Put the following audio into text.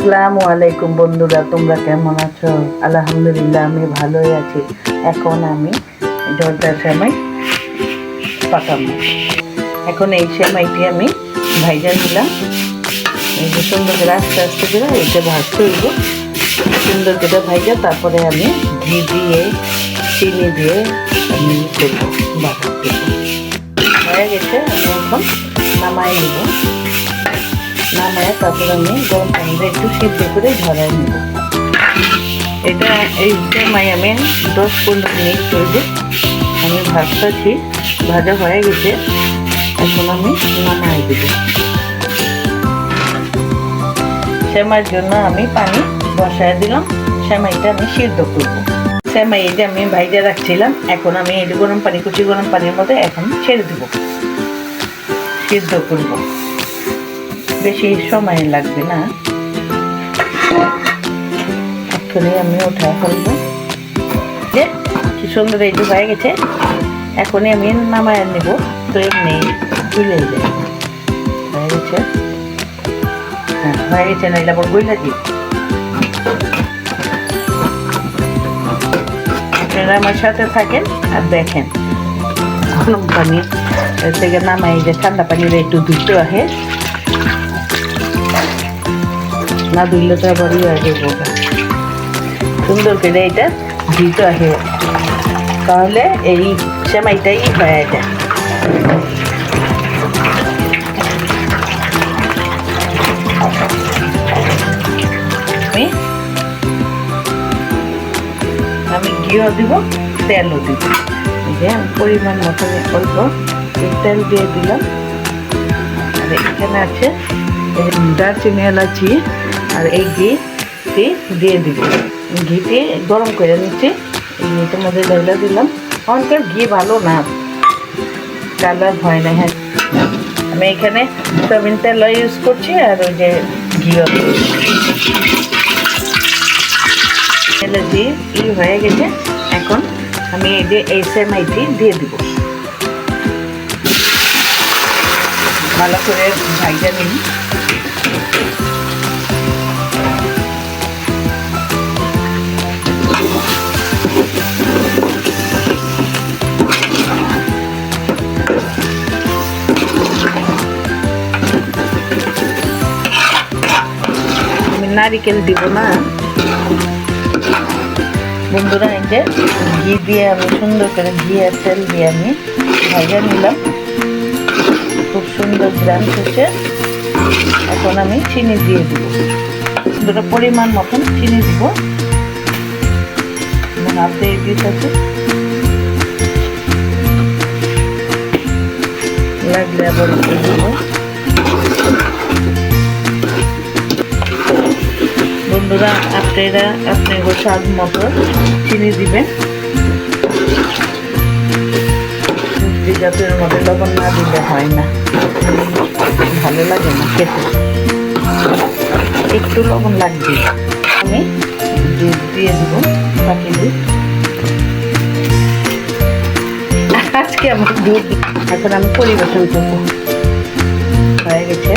আসসালামু আলাইকুম বন্ধুরা, তোমরা কেমন আছো? আলহামদুলিল্লাহ আমি ভালোই আছি। এখন আমি জর্দার সেমাই পাকাবো। এখন এই সেমাইটি আমি ভাইজা নিলাম। এই যে সুন্দর করে আস্তে আস্তে করে এইটা ভাজতে হইব। সুন্দর করে ভাইজা তারপরে আমি ঘি দিয়ে চিনি দিয়ে আমি করবো, বানাতে হয়ে গেছে। আমি এখন নামাই নিব। নামায় তারপরে আমি গরম পানিতে একটু সিদ্ধ করে ঝরাই নেব। এটা এই সেমাই আমি 10-15 মিনিট করবো। আমি ভাজতেছি, ভাজা হয়ে গেছে। এখন আমি নামাই দেব। সেমাইয়ের জন্য আমি পানি বসায় দিলাম। সেমাইটা আমি সিদ্ধ করবো। সেমাই এই যে আমি ভাইজা রাখছিলাম, এখন আমি এই গরম পানি, কুচি গরম পানির মধ্যে এখন ছেড়ে দেব, সিদ্ধ করবো। বেশি সময় লাগবে না। এক্ষুনি আমি উঠায় ফেলবো। যে কি সুন্দর এই যে হয়ে গেছে। এখনই আমি নামায় নেব। তো এমনি গুলে যায় হয়ে গেছে। হ্যাঁ হয়ে গেছে, না এটা আবার গুলে দিই। আপনারা আমার সাথে থাকেন আর দেখেন। গরম পানি থেকে নামাই যে ঠান্ডা পানির একটু ধুতে হয়, না ধুইলে তো আবার ইয়ে হয়ে যাবো। সুন্দর করে এটা ধুইতে হয়, তাহলে এই সেমাইটাই হয়ে যায়। আমি ঘিও দিব, তেলও দিব। যে পরিমাণ মতো অল্প তেল দিয়ে দিলাম। আর এখানে আছে দারচিনি, এলাচি আর এই ঘি দিয়ে দিব। ঘিটি গরম করে নিচ্ছি, ঘিটার মধ্যে ঢেলে দিলাম। অনেকের ঘি ভালো না, কালার হয় না। হ্যাঁ আমি এখানে সয়াবিন তেল ইউজ করছি আর ওই যে ঘিও। এলাচি হয়ে গেছে। এখন আমি এই যে এই সেমাইটি দিয়ে দিব। ভালো করে ভাইজা নিন। নারিকেল দিব না বন্ধুরা। এই যে ঘি দিয়ে আমি সুন্দর করে ঘি আর তেল দিয়ে আমি ভাজা নিলাম। খুব সুন্দর গ্রাম হচ্ছে। এখন আমি চিনি দিয়ে দিব। দুটো পরিমাণ মতন চিনি দিব। হাতে দিতেছে, লাগলে আবার দিব। বন্ধুরা আপনারা আপনার স্বাদ মতো চিনি দিবেন। জাতের মধ্যে লবণ না দিলে হয় না, ভালো লাগে না খেতে। একটু লবণ লাগবে। আমি দুধ দিয়ে দিব, বাকি দুধ। আজকে আমার দুধ। এখন আমি পরিবেশন করবো। হয়ে গেছে।